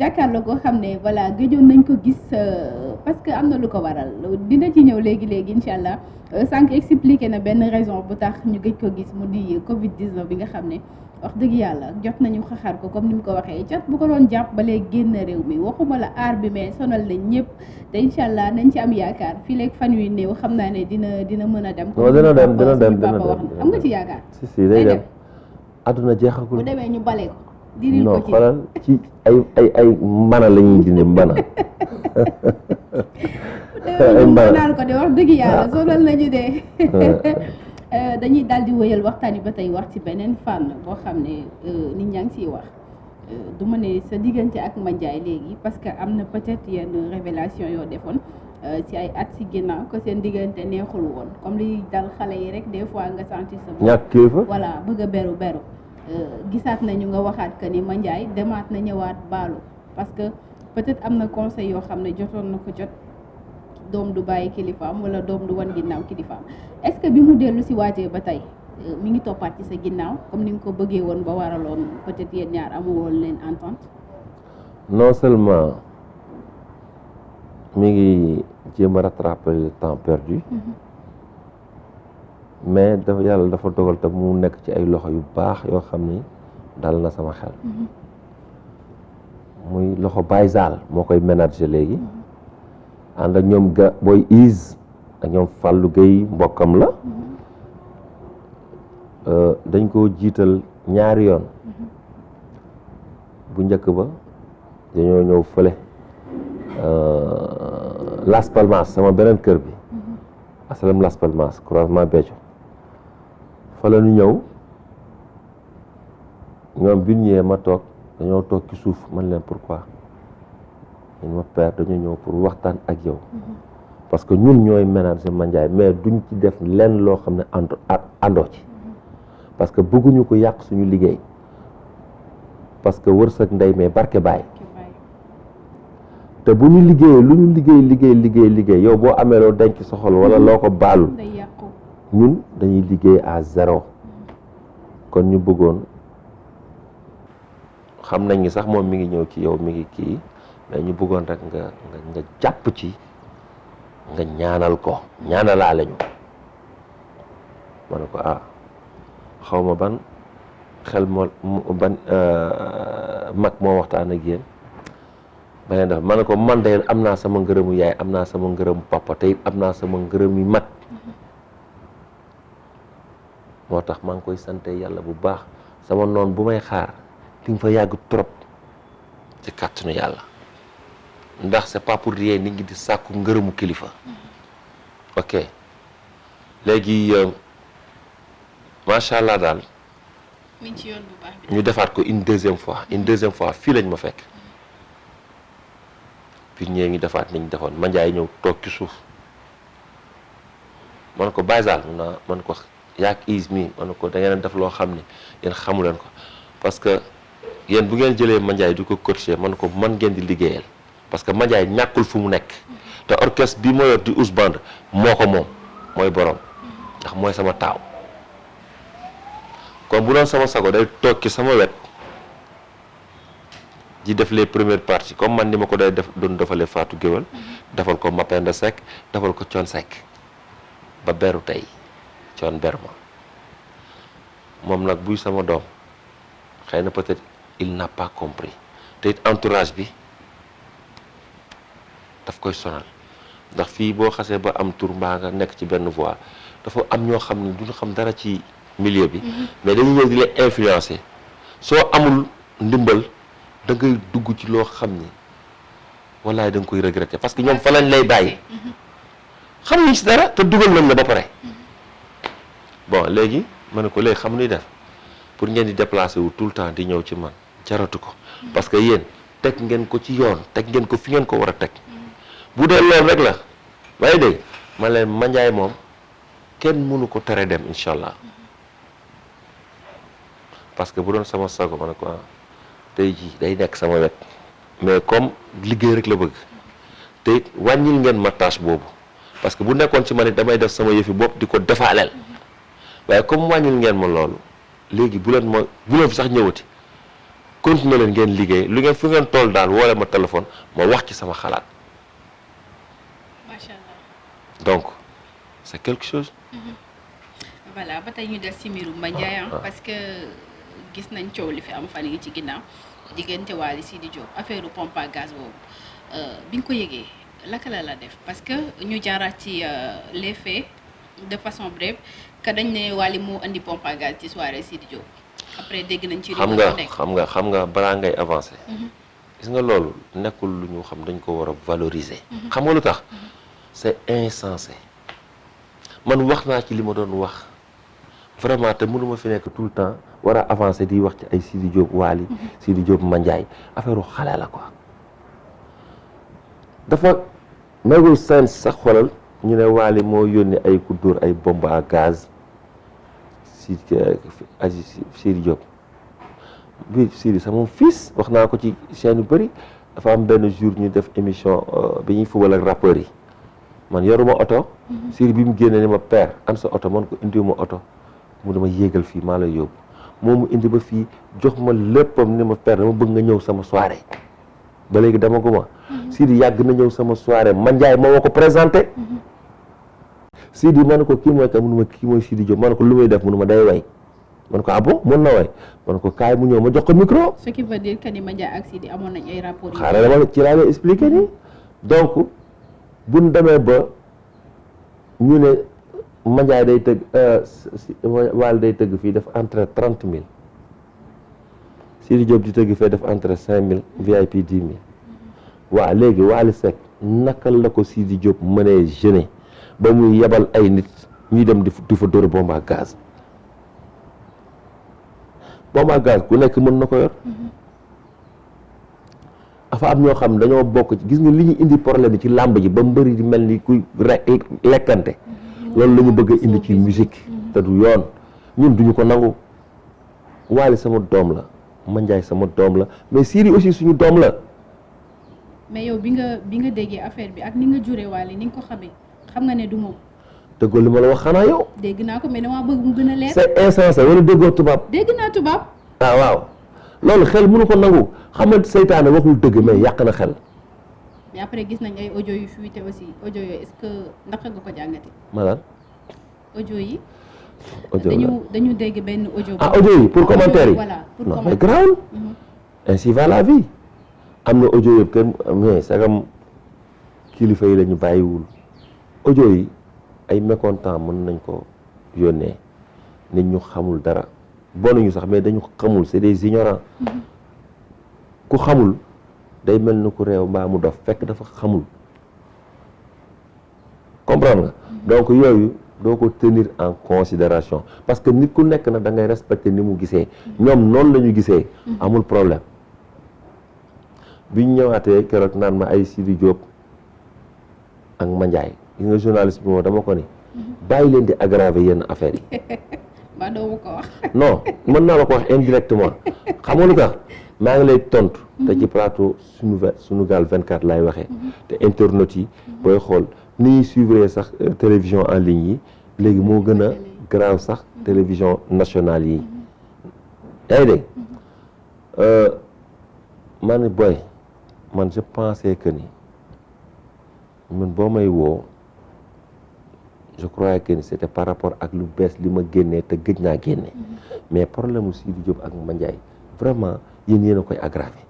jàkkaarloo koo xam ne voilà gëjoon nañ ko gis parce que am na lu ko waral dina ci ñëw léegi incha allah sànq expliqué na benn raison bu tax ñu gëj ko gis mu di Covid 19 bi nga xam ne wax dëgg yàlla jot nañu xaxar ko comme ni mu ko waxee jot bu ko doon jàpp ba léegi génn réew mi waxuma la aar bi mais sonal nañ ñëpp te incha allah nañ ci am yaakaar fii léegi fan yu néew xam naa ne dina mën a dem. dina dem am nga ci yaakaar. si day dem àdduna jeexagul bu demee ñu bale ko. diril ko ci xoolal ci ay mbana la ñuy dindi mbana. ay mbana naan ko de wax dëgg yàlla sonal nañu de. dañuy daal di wëyal waxtaan yi ba tey wax ci beneen fànn boo xam ne nit ñaa ngi ciy wax du ma ne sa diggante ak Mandiaye léegi parce que am na peut-être yenn révélation yoo defoon ci ay at si ginnaaw que seen diggante neexul woon comme li dal xale yi rek des fois nga sentir sa bopp. ñàkk kilifa voilà bëgg a beru gisaat nañu nga waxaat que ni Mandiaye demaat na ñëwaat baalu parce que peut-être am na conseil yoo xam ne jotoon na ko jot. doom du bàyyi kilifaam wala doom du wan ginnaaw kilifaam est-ce que bi mu dellu si waatee ba tey mi ngi toppaat ci sa ginnaaw comme ni nga ko bëggee woon ba waraloon peut-être yéen ñaar amu woon leen entente. non seulement mi ngi jéem a rattraper le temps perdu. mais yàlla dafa dogal te mu nekk ci ay loxo yu baax yoo xam ni dal na sama xel. muy loxo Baye Zal moo koy ménager léegi. ànd ak ñoom booy Is ak ñoom Fallou Gueye mbokkam la dañ ko jiital ñaari yoon bu njëkk ba dañoo ñëw fële Las Palmas sama beneen kër bi asalam Las Palmas croisement Béthio fa la ñu ñëw ñoom bi ñu ñëwee ma toog dañoo toog ci suuf man leen pourquoi ñun ma père dañu ñëw pour waxtaan ak yow parce que ñun ñooy ménager Mandiaye mais duñ ci def lenn loo xam ne àndoo ci parce que bëgguñu ko yàq suñu liggéey parce que wërsëg ndey mais barke baay te bu ñu liggéeyee lu ñu liggéey yow boo amee loo denc sa xol wala loo ko baalul ñun dañuy liggéey à zéro kon ñu bëggoon xam nañ ni sax moom mi ngi ñëw ci yow mi ngi kii mais ñu bëggoon rek nga jàpp ci nga ñaanal ko ñaanalaale ñu ma ne ko xaw ma ban xel moo ban mag moo waxtaan ak yéen ba leen def ma ne ko man de am naa sama ngërëmu yaay am naa sama ngërëmu papa te am naa sama ngërëm yu mag moo tax maa ngi koy sante yàlla bu baax sama noon bu may xaar di nga fa yàgg trop ci kàttanu yàlla ndax c'est pas pour rien nit ñi di sàkku ngërëmu kilifa ok léegi macha allah daal ci yoon bu baax bi ñu defaat ko une deuxième fois fii lañ ma fekk puis ñee ngi defaat niñ defoon Mandiaye ñëw toog ci suuf man ko Baye Zal man ko yaak Is mi man ko da ngeen def loo xam ne yéen xamu leen ko parce que yéen bu ngeen jëlee Mandiaye di ko coacher man ko man ngeen di liggéeyal parce que Mandiaye ñàkkul fu mu nekk te orchestre bi moo yor di Ous Band moo ko moom mooy borom ndax mooy sama taaw kon bu doon sama sago day toog ci sama wet di def les premières parties comme man ni ma ko day def doon defalee Fatou Guewel defal ko Mapenda Seck defal ko Thione Seck ba beru tey Thione ber ma moom nag buy sama doom xëy na peut-être il n'a pas compris te it entourage bi daf koy sonal ndax fii boo xasee ba am tour mbaa nga nekk ci benn voie dafa am ñoo xam ne duñu xam dara ci milieu bi mais dañu ñëw di la influencer soo amul ndimbal da ngay dugg ci loo xam ni wallaay da nga koy regretter parce que ñoom fa lañ lay bàyyi xam nañ si dara te dugal nañ la ba pare bon léegi ma ne ko léegi xam nuy def pour ngeen di déplacer wu tout le temps di ñëw ci man jaratu ko parce que yéen teg ngeen ko ci yoon teg ngeen ko fi ngeen ko war a teg bu dee loolu rek la waaye dégg ma leen Mandiaye moom kenn mënu ko tere dem incha allah parce que bu doon sama sago ma ne ko tey jii day nekk sama wet mais comme liggéey rek la bëgg te it wàññil ngeen ma tâche boobu parce que bu nekkoon ci man it damay def sama yëfi bopp di ko defaaleel waaye comme wàññil ngeen ma loolu léegi bu leen fi sax ñëwati continuer leen ngeen liggéey lu ngeen fu ngeen toll daal woole ma téléphone ma wax ci sama xalaat. macha allah. donc c'est quelque chose. voilà ba tey ñu des ci mbirum Mandiaye parce que gis nañ coow li fi am fan yi ci ginnaaw diggante Wally Sidi Diop affaire pompe à gaz boobu bi nga ko yëgee laka la def parce que ñu jaaraat ci les faits de façon brève que dañ ne Wally moo indi pompe à gaz ci soirée Sidi Diop après dégg nañ ci. xam nga balaa ngay avancer. gis nga loolu nekkul lu ñu xam dañ ko war a valoriser. xam nga lu tax c'est insensé man wax naa ci li ma doon wax vraiment te mënuma fi nekk tout le temps war a avancer di wax ci ay Sidi Diop Wally Sidi Diop Mandiaye affaire u xale la quoi dafa nagul seen sax xolal ñu ne Wally moo yónni ay ku dóor ay bombe à gaz si Sidi Diop bi Sidi sama fils wax naa ko ci chaîne yu bëri dafa am benn jour ñu def émission bi ñuy fubal ak rappeurs yi man yoruma oto Sidi bi mu génne ni ma père am sa oto man ko indiwuma oto mu dama yéegal fii maa lay yóbbu moom mu indi ba fii jox ma léppam ni ma père dama bëgg nga ñëw sama soirée ba léegi dama ko ma Sidi yàgg na ñëw sama soirée Mandiaye moo ko présenté Sidi ma ne ko kii mooy kan mu ne ma kii mooy Sidi Diop ma ne ko lu muy def mu ne ma day way ma ne ko ah bon mën na way ma ne ko kaay mu ñëw ma jox ko micro. ce qui veut dire que ni Mandiaye ak Sidi amoon nañ ay rapports. xaaral dama ci laa lay expliqué nii donc buñ demee ba ñu ne Mandiaye day tëgg Wally day tëgg fii def entre 30 000 Sidi Diop di tëgg fee def entre 5 000 VIP 10 000 waaw léegi Wally Seck naka la ko Sidi Diop mënee gêner ba muy yebal ay nit ñuy dem di fa dóor bombe à gaz bombe à gaz ku nekk mën na ko yor dafa am ñoo xam dañoo bokk ci gis nga li ñu indi problème bi ci làmb ji ba mbëri di mel ni kuy lekkante loolu la ñu bëgg a indi ci musique te du yoon ñun duñu ko nangu Wally sama doom la Mandiaye sama doom la mais Sidi aussi suñu doom la. mais yow bi nga déggee affaire bi ak ni nga juree Wally ni nga ko xamee xam nga ne du moom. déggoo li ma la wax xanaa yow. dégg naa ko mais dama bëgg mu gën a leer. c'est insensé wala déggoo tubaab. dégg naa tubaab. ah waaw loolu xel mënu ko nangu xam nga seytaane waxul dëgg mais yàq na xel. mais après gis nañ ay audio yu fuité aussi audio yooyu est-ce que naka nga ko jàngate. maanaam. audio yi. audio dañu dégg benn audio. audio yi pour commentaire yi. voilà pour non commentaire mais grawul. ainsi va la vie. am na audio yëpp kenn mais sagam kilifa yi la ñu bàyyiwul audio yi ay mécontent mën nañ ko yónnee nit ñu xamul dara bonuñu sax mais dañu xamul c'est des ignorants ku xamul day mel ni ku réew mbaa mu dof fekk dafa xamul comprendre nga donc yooyu doo ko tenir en considération parce que nit ku nekk nag da ngay respecter ni mu gisee ñoom noonu la ñu gisee amul problème biñ ñëwaatee keroog naan ma ay Sidi Diop ak Mandiaye gis nga journaliste bi moom dama ko ni bàyyi leen di aggraver yenn affaires yi. ba doo ma ko wax. non mën naa la ko wax indirectement xam nga lu tax maa ngi lay tontu. te ci plateau Sunugal 24 laay waxee. te internautes yi booy xool ni ñuy suivre sax télévision en ligne yi léegi moo gën a grave sax télévision nationale yi yaa ngi dégg man boy man je pensais que ni man boo may woo je croyais que ni c'était par rapport ak lu bees li ma génnee te gëj naa génne mais problème mu Sidi Diop ak Mandiaye vraiment yéen a koy aggravé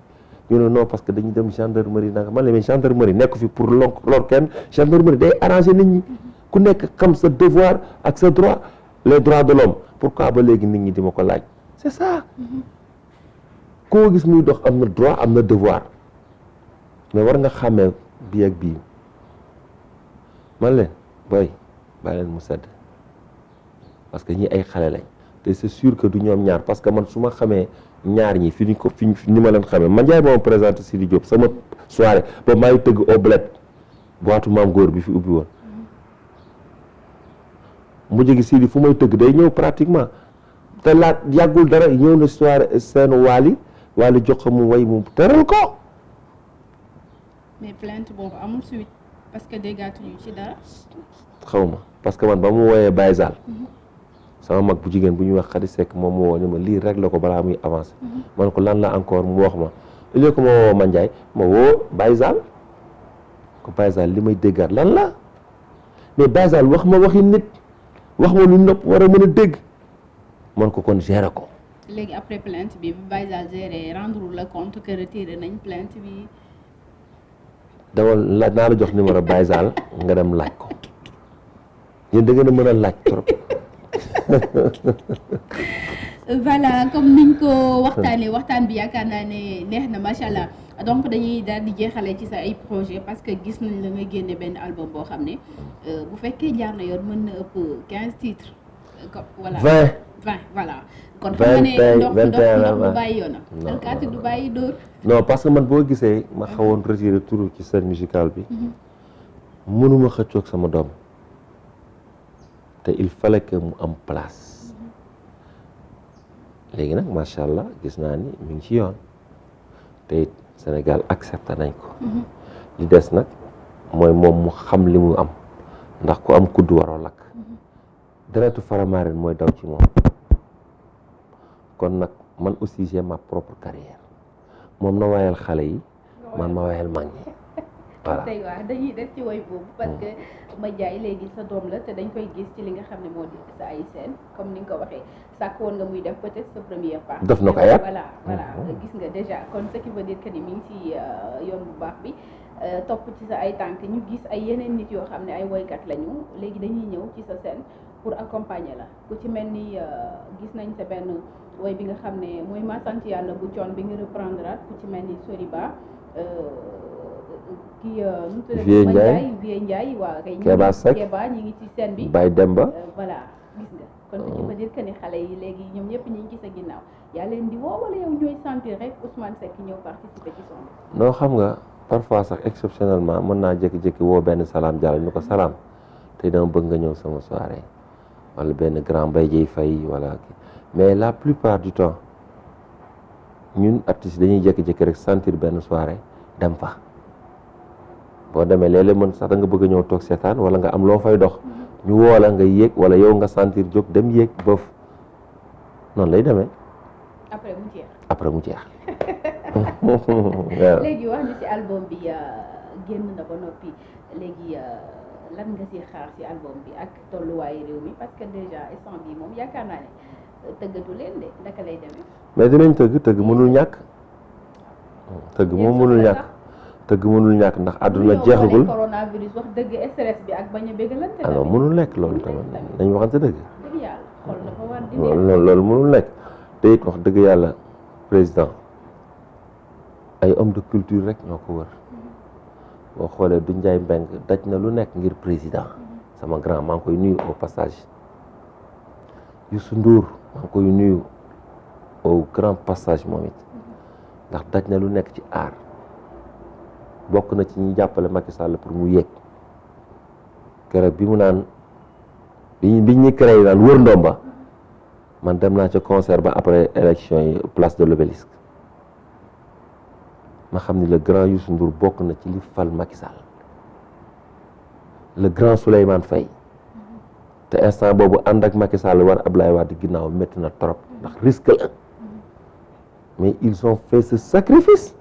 ñu ne non parce que dañuy dem gendarmerie nanga man la mais gendarmerie nekk fi pour lor kenn gendarmerie day arranger nit ñi ku nekk xam sa devoir ak sa droit les droits de l'homme pourquoi ba léegi nit ñi di ma ko laaj c'est ça koo gis muy dox am na droit am na devoir mais war nga xàmmee bii ak bii man leen boy bàyyi leen mu sedd parce que ñi ay xale lañ te c'est sûr que du ñoom ñaar parce que man su ma xamee ñaar ñi fi ni ma leen xamee Mandiaye moo présenté Sidi Diop sama soirée ba maa ngi tëgg au bled boitu maam góor bi fi ubbi woon mu jógi Sidi fu may tëgg day ñëw pratiquement te laat yàggul dara ñëw na soirée seen Wally jox ko mu way mu teral ko. mais plainte boobu amul suite parce que déggaatuñu ci dara. xaw ma parce que man ba mu wooyee Baye Zal sama mag bu jigéen bu ñuy wax Khady Seck moom moo woo ni ma lii rek la ko balaa muy avancé man ko lan la encore mu wax ma au lieu que ma woo Mandiaye ma woo Baye Zal ko Baye Zal li may déggaat lan la mais Baye Zal wax ma waxi nit wax ma lu nopp war a mën a dégg man ko kon gérer ko. léegi après plainte bi Baye Zal géré rendre la compte que retiré nañ plainte bi. dawal laaj naa la jox numéro Baye Zal nga dem laaj ko yéen da ngeen a mën a laaj trop. voilà comme niñ ko waxtaanee waxtaan bi yaakaar naa ne neex na macha allah donc dañuy daal di jeexale ci sa ay projet parce que gis nañ la nga génne benn album boo xam ne bu fekkee jaar na yoon mën na ëpp 15 titres. voilà 20 voilà. kon xam nga ne ndox du bàyyi yoonam. alkaati du bàyyi dóor. non parce que man boo gisee ma xawoon retiré turu ci scène musicale bi. mënuma xëccoog sama doom. te il fallait que mu am place. léegi nag macha allah gis naa ni mi ngi ci yoon. te Sénégal accepté nañ ko. li des nag mooy moom mu xam li mu am. ndax ku am kudd waroo lakk. deretu Faramareen mooy daw ci moom. kon nag man aussi j'ai ma propre carrière moom na wayal xale yi man ma wayal mag ñi voilà. tey waaw dañuy def ci woy boobu parce que Mandiaye léegi sa doom la te dañ koy gis ci li nga xam ne moo di sa ay scène comme ni nga ko waxee sàkk woon nga muy def peut-être sa première part. def na ko ayat voilà gis nga déjà kon ce qui veut dire que ni mi ngi ci yoon bu baax bi topp ci sa ay tànk ñu gis ay yeneen nit yoo xam ne ay woykat lañu léegi dañuy ñëw ci sa scène pour accompagner la ku ci mel ni gis nañ sa benn. woy bi nga xam ne mooy ma sant yàlla bu coon bi nga reprendre ku ci mel ni Soriba kii nu mu tuddee Vieux Ndiaye waa kay Kéba Seck Kéba ñi ngi ci scène bi Baye Demba voilà gis nga kon ce qui veut dire que ni xale yi léegi ñoom ñëpp ñi ngi ci sa ginnaaw yaa leen di woo wala yow ñooy sentir rek Ousmane Seck ñëw participer ci son bi. non xam nga parfois sax exceptionnellement mën naa jékki-jékki woo benn Salam Diallo ñu ko Salam tey dama bëgg nga ñëw sama soirée wala benn grand Mbaye Dieye Faye wala mais la plupart du temps ñun artistes dañuy jékki-jékki rek sentir benn soirée dem fa boo demee léeg-léeg mën sax da nga bëgg a ñëw toog seetaan wala nga am loo fay dox ñu woo la nga yéeg wala yow nga sentir jóg dem yéeg boof noonu lay demee. après mu jeex. léegi wax ñu ci album bi génn na ba noppi léegi lan nga ci xaar ci album bi ak tolluwaayu réew mi parce que déjà instant bi moom yaakaar naa ne. tëggatu leen de naka lay demee. mais dinañ tëgg mënul ñàkk. tëgg moom mënul ñàkk. tëgg mënul ñàkk ndax àdduna jeexagul. coronavirus wax dëgg stress bi ak bañ a bégalante. alors mënul nekk loolu tamit dañ waxante dëgg. dëgg yàlla xool dafa war di loolu mënul nekk te it wax dëgg yàlla président ay homme de culture rek ñoo ko wër. boo xoolee du Ndiaye Mbengue daj na lu nekk ngir président. sama grand maa ngi koy nuyu au passage. Youssou Ndour maa ngi koy nuyu au grand passage moom it ndax daj na lu nekk ci aar bokk na ci ñi jàppale Macky Sall pour mu yéeg keroog bi mu naan bi ñu créé naan wër ndomba man dem naa ca concert ba après élection yi place de l'Obélisque ma xam ni le grand Youssou Ndour bokk na ci li fal Macky Sall le grand Souleymane Faye te instant boobu ànd ak Macky Sall war Ablaye Wade ginnaaw métti na trop ndax risque la mais ils ont fait ce sacrifice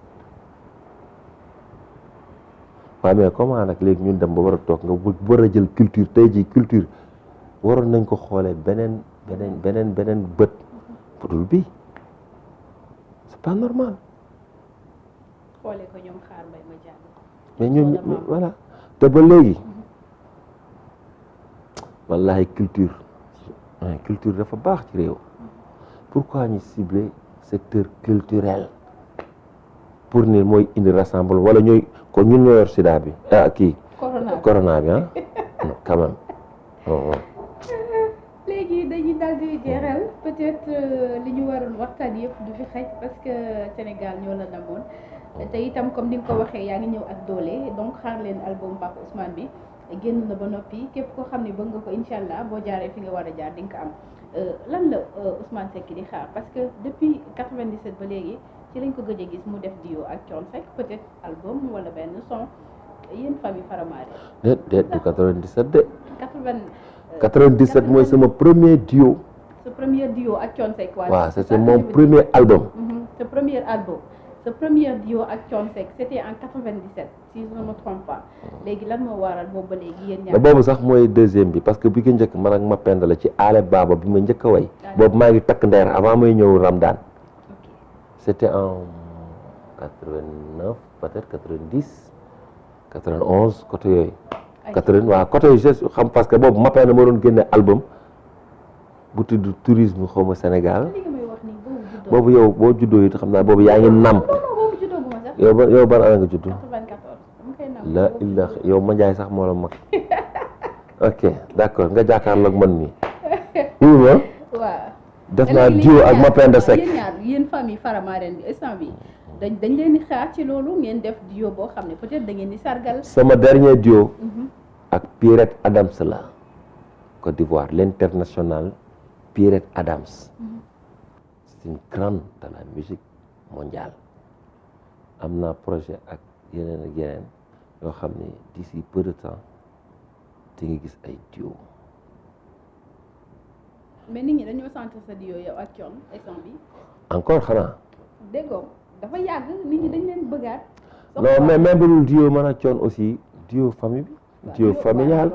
waaw mais comment nag léegi ñun dem ba war a toog nga war a jël culture tey jii culture waroon nañ ko xoolee beneen bët budul bii c'est pas normal. xoolee ko ñoom xaar mbay ma jàng. mais ñoom voilà te ba léegi. wallahi culture dafa baax ci réew pourquoi ñu cibler secteur culturel pour ni mooy indi rassemble wala ñooy kon ñun ñoo yor sida bi kii corona bi non quand même léegi dañuy daal di jeexal peut-être li ñu waroon waxtaan yëpp du fi xaj parce que Sénégal ñoo la namoon te itam comme ni nga ko waxee yaa ngi ñëw ak doole donc xaar leen album Pape Ousmane bi génn na ba noppi képp koo xam ne bëgg nga ko incha allah boo jaaree fi nga war a jaar di nga ko am lan la Ousmane Seck di xaar parce que depuis 97 ba léegi ci lañ ko gëj a gis mu def duo ak Thione Seck peut-être album wala benn son yéen famille Faramareen. déet du 97 de. 97 mooy sama premier duo premier duo ak Thione Seck. waaw c'était mon premier album. ce premier album. ce premier duo ak Thione Seck c'était en 97 si je ne me trompe pas léegi lan moo waral boobu ba léegi yéen ñaar. boobu sax mooy deuxième bi parce que bi ko njëkk man ak Mapenda la ci Ale Baba bi ma njëkk a way. boobu maa ngi takk ndeer avant may ñëw Ramadan. c'était en 89 peut-être 90 91 côté yooyu. 80 waaw côté yooyu je xam parce que boobu Mapenda moo doon génne album bu tudd tourisme xaw ma Sénégal. boobu yow boo juddoo it xam naa boobu yaa ngi namp. yow ban année nga juddu. 94 la illa yow ma Njaay sax moo la mag. ok d'accord nga jàkkaarloog man nii. waaw. def naa duo ak Mapenda Seck. yéen ñaar yéen famille Faramareen bi instant bi dañ leen di xaar ci loolu ngeen def duo boo xam ne peut-être da ngeen di sargal. sama dernier duo. ak Pierrette Adams la. Côte d'Ivoire l'international Pierrette Adams. c'est une grande de la musique mondiale. am naa projet ak yeneen ak yeneen yoo xam ne d'ici peu de temps di nga gis ay duo. mais nit ñi dañoo sant sa duo yow ak Thione instant bi. encore xanaa. déggoo dafa yàgg nit ñi dañ leen bëggaat. non mais même bu dul duo man ak Thione aussi duo famille bi. duo familial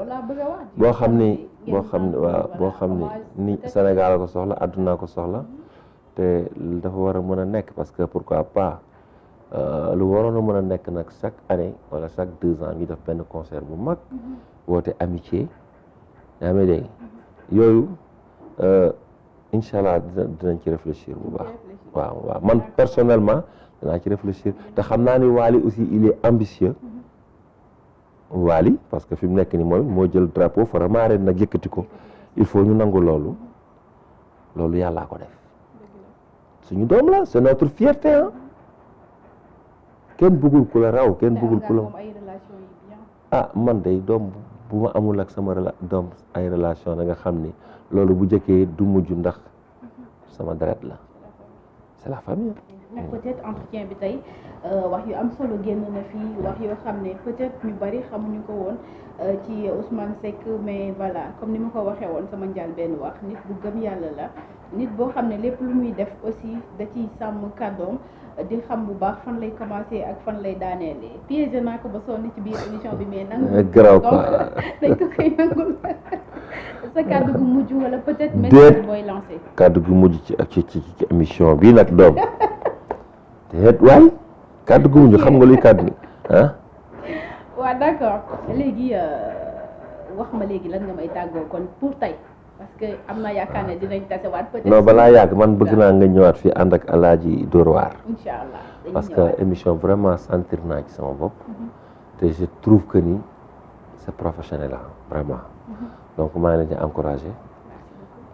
boo xam ni waaw boo xam ni ni Sénégal ko soxla àdduna ko soxla. te dafa war a mën a nekk parce que pourquoi pas lu waroon a mën a nekk nag chaque année wala chaque 2 ans ñu def benn concert bu mag woote amitié yaa ngi dégg yooyu incha allah dinañ ci réfléchir bu baax waaw man personnellement dinaa ci réfléchir te xam naa ni Wally aussi il est ambitieux Wally parce que fi mu nekk ni moom moo jël drapeau Faramareen nag yëkkati ko il faut ñu nangu loolu yàllaa ko def suñu doom la c'est notre fierté ah kenn bëggul ku la raw kenn bëggul ku la man day doom bu ma amul ak sama doom ay relation da nga xam ni loolu bu jëkkee du mujj ndax sama deret la c'est la famille. peut-être entretien bi tey wax yu am solo génn na fii wax yoo xam ne peut-être ñu bari xamuñu ko woon ci Ousmane Seck mais voilà comme ni ma ko waxee woon sama njaal benn wax nit bu gëm yàlla la nit boo xam ne lépp lu muy def aussi da ciy sàmm kàddoom di xam bu baax fan lay commencer ak fan lay daaneele piégé naa ko ba sonn ci biir émission bi mais nangu garaaw quoi dañ ko koy nangul sa kàddu gu mujj wala peut-être message booy lancé kàddu gu mujj ci émission bi nag doom déet waay kàddu gu mujj xam nga luy kàddu ah waaw d'accord léegi wax ma léegi lan nga may tàggoo kon pour tey parce que am na yaakaar ne dinañ tasewaat peut-être non balaa yàgg man bëgg naa nga ñëwaat fii ànd ak Alaaji Dóor waar incha allah parce que émission vraiment sentir naa ci sama bopp te je trouve que ni c'est professionnel la vraiment donc maa ngi leen di encourager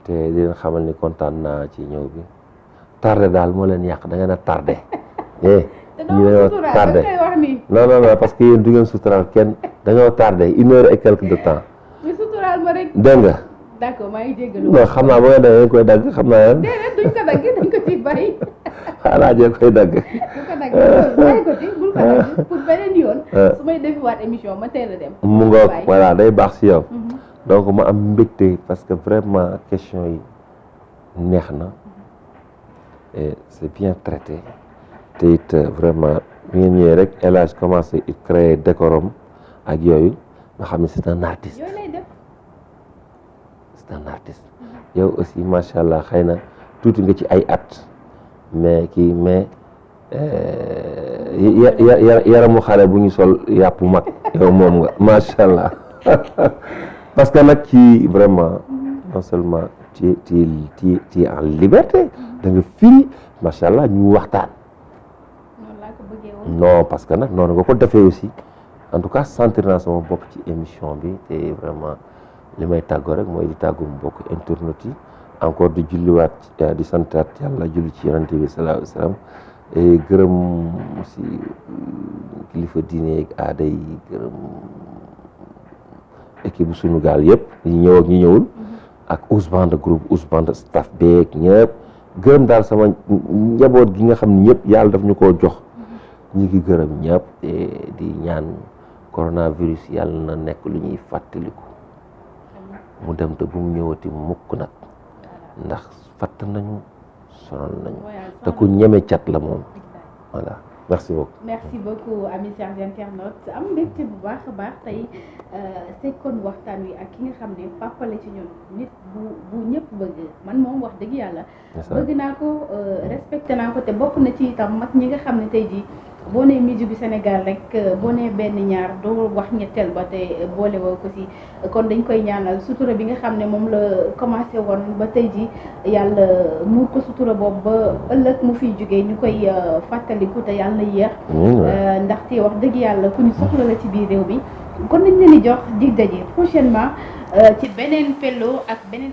te di leen xamal ni kontaan naa ci ñëw bi tardé daal moo leen yàq da ngeen a tardé ñu dañoo tardé non parce que yéen du ngeen suturaal kenn dañoo tardé 1 heure et quelque de temps dégg nga d'accord maa ngi jégalu non xam naa boo ngeen da ngeen koy dagg xam naa déedéet duñ ko dagg dañ ko ci bàyyi xanaa jee koy dagg du ko dagg bàyyi ko ci bul ko dagg pour beneen yoon su may defiwaat émission ma teel a dem mu ngoog voilà day baax si yow donc ma am mbégte parce que vraiment question yi neex na et c'est bien traité te it vraiment mi ngeen ñëwee rek El Hadj commencé it créer décorum ak yooyu nga xam ne c'est un artiste yooyu lay def c'est un artiste yow aussi macha allah xëy na tuuti nga ci ay at mais yaramu xale bu ñu sol yàpp mag yow moom nga macha allah parce que nag ci vraiment non seulement ci en liberté da nga firi macha allah ñu waxtaan non parce que nag noonu nga ko defee aussi en tout cas sentir naa sama bopp ci émission bi te vraiment li may tàggoo rek mooy di tàggu mbokk internet yi encore di julliwaat di santaat yàlla julli ci yonent bi sallallahu alayhi wa sallam et gërëm aussi kilifa diine ak aada yi gërëm équipe bu sunu gaal yëpp ñi ñëw ak ñi ñëwul ak Ousband groupe Ousband staff beeg ñëpp gërëm daal sama njaboot gi nga xam ne ñëpp yàlla daf ñu koo jox ñi ngi gërëm ñëpp di ñaan coronavirus yàlla na nekk lu ñuy fàttaliku mu dem te bu mu ñëwati mukk nag ndax fatt nañu sonal nañu te ku ñeme cat la moom voilà merci beaucoup. merci beaucoup amis chers internautes am mbégte bu baax a baax tey sekkoon waxtaan wi ak ki nga xam ne papa la ci ñun nit bu ñëpp bëgg man moom wax dëgg yàlla bëgg naa ko respecté naa ko te bokk na ci itam mag ñi nga xam ne tey jii boo nee musique bi Sénégal rek boo nee benn ñaar doo wax ñetteel ba te boole woo ko si kon dañ koy ñaanal sutura bi nga xam ne moom la commencé woon ba tey ji yàlla muur ko sutura boobu ba ëllëg mu fiy jógee ñu koy fàttaliku te yàlla na yéex ndaxte wax dëgg yàlla ku ñu soxla la ci biir réew bi kon nañ leen di jox dig daje prochainement ci beneen pello ak beneen